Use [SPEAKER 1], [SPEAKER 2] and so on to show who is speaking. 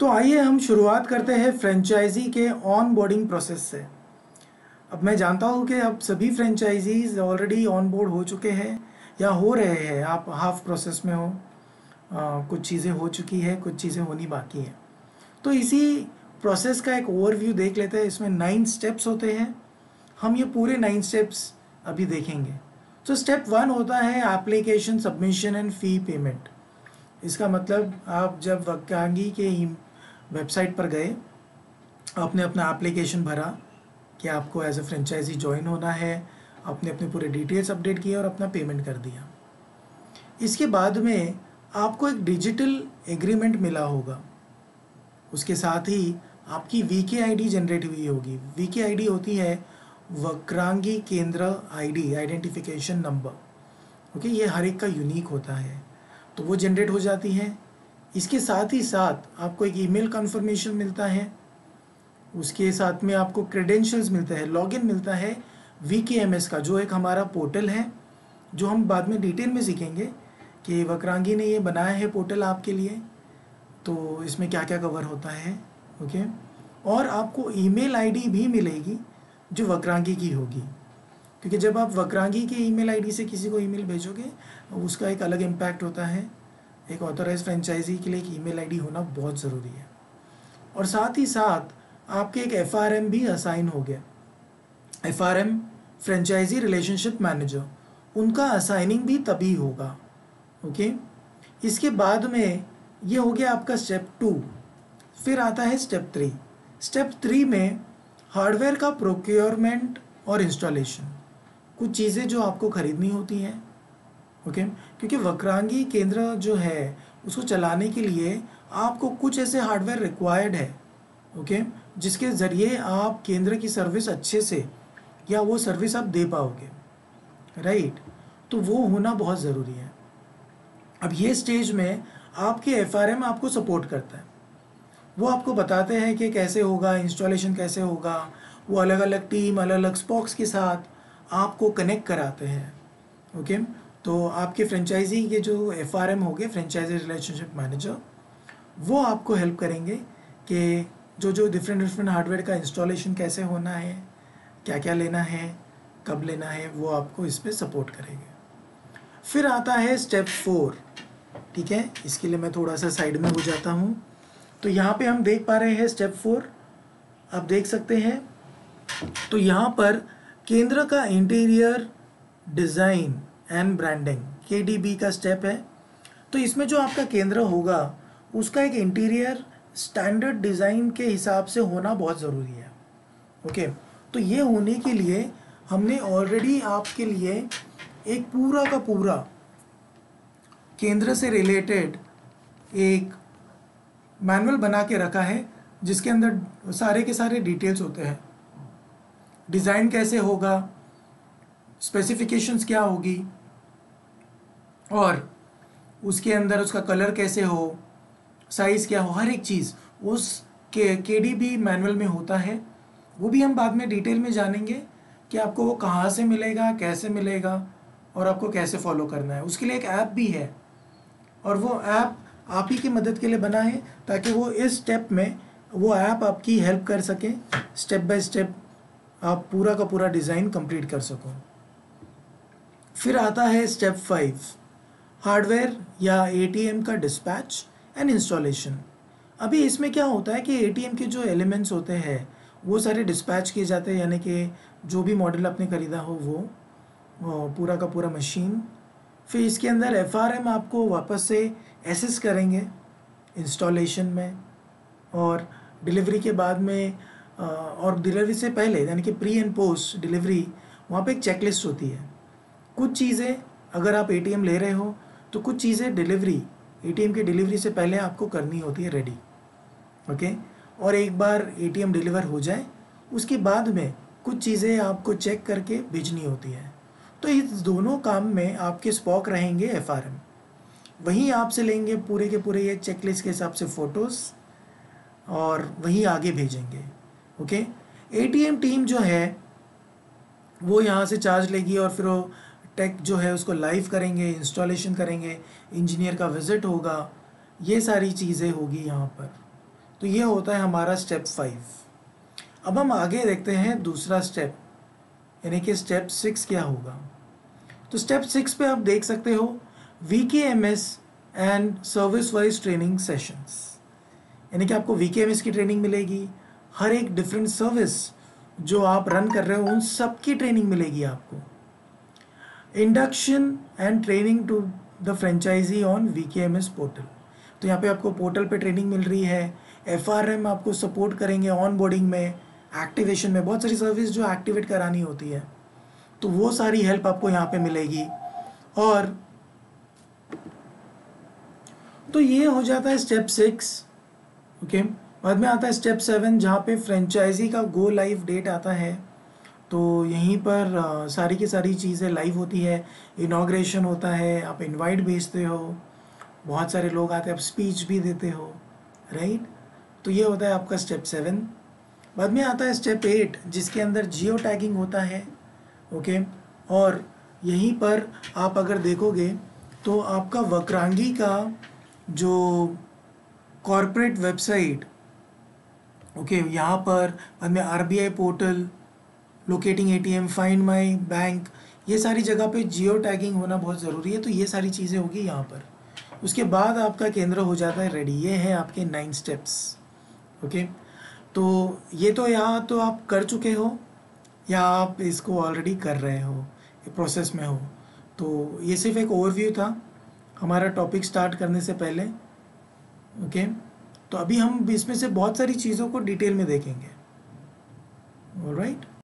[SPEAKER 1] तो आइए हम शुरुआत करते हैं फ्रेंचाइजी के ऑन बोर्डिंग प्रोसेस से। अब मैं जानता हूँ कि अब सभी फ्रेंचाइजीज ऑलरेडी ऑन बोर्ड हो चुके हैं या हो रहे हैं, आप हाफ प्रोसेस में हो। कुछ चीज़ें हो चुकी है, कुछ चीज़ें होनी बाकी हैं। तो इसी प्रोसेस का एक ओवरव्यू देख लेते हैं। इसमें 9 स्टेप्स होते हैं, हम ये पूरे 9 स्टेप्स अभी देखेंगे। तो स्टेप 1 होता है application submission and fee payment. इसका मतलब आप जब वाक्यांगी के वेबसाइट पर गए, आपने अपना एप्लीकेशन भरा कि आपको एज ए फ्रेंचाइजी ज्वाइन होना है, आपने अपने पूरे डिटेल्स अपडेट किए और अपना पेमेंट कर दिया। इसके बाद में आपको एक डिजिटल एग्रीमेंट मिला होगा, उसके साथ ही आपकी वीके आईडी जनरेट हुई होगी। वीके आईडी होती है वक्रांगी केंद्र आईडी, आइडेंटिफिकेशन नंबर। ओके, ये हर एक का यूनिक होता है, तो वो जनरेट हो जाती है। इसके साथ ही साथ आपको एक ईमेल कन्फर्मेशन मिलता है, उसके साथ में आपको क्रेडेंशियल्स मिलता है, लॉगिन मिलता है वीकेएमएस का, जो एक हमारा पोर्टल है, जो हम बाद में डिटेल में सीखेंगे कि वक्रांगी ने ये बनाया है पोर्टल आपके लिए, तो इसमें क्या क्या कवर होता है। ओके, और आपको ईमेल आईडी भी मिलेगी जो वक्रांगी की होगी, क्योंकि जब आप वक्रांगी के ईमेल आईडी से किसी को ईमेल भेजोगे उसका एक अलग इम्पैक्ट होता है। एक ऑथराइज फ्रेंचाइजी के लिए एक ईमेल आईडी होना बहुत ज़रूरी है। और साथ ही साथ आपके एक एफआरएम भी असाइन हो गया। एफआरएम फ्रेंचाइजी रिलेशनशिप मैनेजर, उनका असाइनिंग भी तभी होगा। ओके, इसके बाद में ये हो गया आपका स्टेप 2। फिर आता है स्टेप 3। स्टेप 3 में हार्डवेयर का प्रोक्योरमेंट और इंस्टॉलेशन, कुछ चीज़ें जो आपको ख़रीदनी होती हैं। ओके, क्योंकि वक्रांगी केंद्र जो है उसको चलाने के लिए आपको कुछ ऐसे हार्डवेयर रिक्वायर्ड है, ओके, जिसके ज़रिए आप केंद्र की सर्विस अच्छे से या वो सर्विस आप दे पाओगे, राइट। तो वो होना बहुत ज़रूरी है। अब ये स्टेज में आपके एफआरएम आपको सपोर्ट करता है, वो आपको बताते हैं कि कैसे होगा, इंस्टॉलेशन कैसे होगा। वो अलग अलग टीम, अलग अलग स्पॉक्स के साथ आपको कनेक्ट कराते हैं। ओके, तो आपके फ्रेंचाइजी के जो एफआरएम होंगे, फ्रेंचाइजी रिलेशनशिप मैनेजर, वो आपको हेल्प करेंगे कि जो डिफरेंट हार्डवेयर का इंस्टॉलेशन कैसे होना है, क्या क्या लेना है, कब लेना है, वो आपको इस पर सपोर्ट करेंगे। फिर आता है स्टेप 4। ठीक है, इसके लिए मैं थोड़ा सा साइड में हो जाता हूँ। तो यहाँ पे हम देख पा रहे हैं स्टेप 4, आप देख सकते हैं। तो यहाँ पर केंद्र का interior design and branding, KDB का स्टेप है। तो इसमें जो आपका केंद्र होगा उसका एक इंटीरियर स्टैंडर्ड डिज़ाइन के हिसाब से होना बहुत ज़रूरी है। ओके, तो ये होने के लिए हमने ऑलरेडी आपके लिए एक पूरा का पूरा केंद्र से रिलेटेड एक मैनुअल बना के रखा है, जिसके अंदर सारे के सारे डिटेल्स होते हैं। डिज़ाइन कैसे होगा, स्पेसिफिकेशंस क्या होगी, और उसके अंदर उसका कलर कैसे हो, साइज़ क्या हो, हर एक चीज़ उस KDB मैनुअल में होता है। वो भी हम बाद में डिटेल में जानेंगे कि आपको वो कहाँ से मिलेगा, कैसे मिलेगा और आपको कैसे फॉलो करना है। उसके लिए एक ऐप भी है, और वो ऐप आप ही की मदद के लिए बना है, ताकि वो इस स्टेप में वो ऐप आपकी हेल्प कर सके, स्टेप बाय स्टेप आप पूरा का पूरा डिज़ाइन कंप्लीट कर सको। फिर आता है स्टेप 5, हार्डवेयर या ATM का डिस्पैच एंड इंस्टॉलेशन। अभी इसमें क्या होता है कि ATM के जो एलिमेंट्स होते हैं वो सारे डिस्पैच किए जाते हैं, यानी कि जो भी मॉडल आपने ख़रीदा हो वो पूरा का पूरा मशीन। फिर इसके अंदर FRM आपको वापस से एसेस करेंगे इंस्टॉलेशन में, और डिलीवरी के बाद में और डिलीवरी से पहले, यानी कि प्री एंड पोस्ट डिलीवरी, वहाँ पे एक चेकलिस्ट होती है। कुछ चीज़ें अगर आप ATM ले रहे हो तो कुछ चीज़ें ATM की डिलीवरी से पहले आपको करनी होती है रेडी। ओके, और एक बार ATM डिलीवर हो जाए उसके बाद में कुछ चीज़ें आपको चेक करके भेजनी होती है। तो इस दोनों काम में आपके स्पॉक रहेंगे FRM, वहीं आपसे लेंगे पूरे के पूरे ये चेकलिस्ट के हिसाब से फ़ोटोज़, और वहीं आगे भेजेंगे। ओके, ATM टीम जो है वो यहाँ से चार्ज लेगी, और फिर वो टेक जो है उसको लाइव करेंगे, इंस्टॉलेशन करेंगे, इंजीनियर का विज़िट होगा, ये सारी चीज़ें होगी यहाँ पर। तो ये होता है हमारा स्टेप 5। अब हम आगे देखते हैं दूसरा स्टेप, यानी कि स्टेप 6 क्या होगा। तो स्टेप 6 पे आप देख सकते हो VKMS and service wise training sessions, यानी कि आपको VKMS की ट्रेनिंग मिलेगी, हर एक डिफरेंट सर्विस जो आप रन कर रहे हो उन सब की ट्रेनिंग मिलेगी आपको। Induction and training to the franchisee on VKMS portal, तो यहाँ पे आपको पोर्टल पे ट्रेनिंग मिल रही है। FRM आपको सपोर्ट करेंगे ऑन बोर्डिंग में, एक्टिवेशन में, बहुत सारी सर्विस जो एक्टिवेट करानी होती है, तो वो सारी हेल्प आपको यहाँ पे मिलेगी। और तो ये हो जाता है स्टेप 6। ओके, बाद में आता है स्टेप 7 जहाँ पे फ्रेंचाइजी का गो लाइव डेट आता है। तो यहीं पर सारी की सारी चीज़ें लाइव होती है, इनॉग्रेशन होता है, आप इनवाइट भेजते हो, बहुत सारे लोग आते हैं, आप स्पीच भी देते हो, राइट। तो ये होता है आपका स्टेप 7। बाद में आता है स्टेप 8 जिसके अंदर जियो टैगिंग होता है। ओके, और यहीं पर आप अगर देखोगे तो आपका वक्रांगी का जो कॉर्पोरेट वेबसाइट, ओके, यहाँ पर बाद में RBI portal, locating ATM, find my bank, ये सारी जगह पे जियो टैगिंग होना बहुत ज़रूरी है। तो ये सारी चीज़ें होगी यहाँ पर। उसके बाद आपका केंद्र हो जाता है रेडी। ये हैं आपके 9 स्टेप्स। ओके, तो ये तो यहाँ तो आप कर चुके हो या आप इसको ऑलरेडी कर रहे हो, प्रोसेस में हो। तो ये सिर्फ एक ओवरव्यू था हमारा टॉपिक स्टार्ट करने से पहले। ओके, तो अभी हम इसमें से बहुत सारी चीज़ों को डिटेल में देखेंगे। ऑलराइट।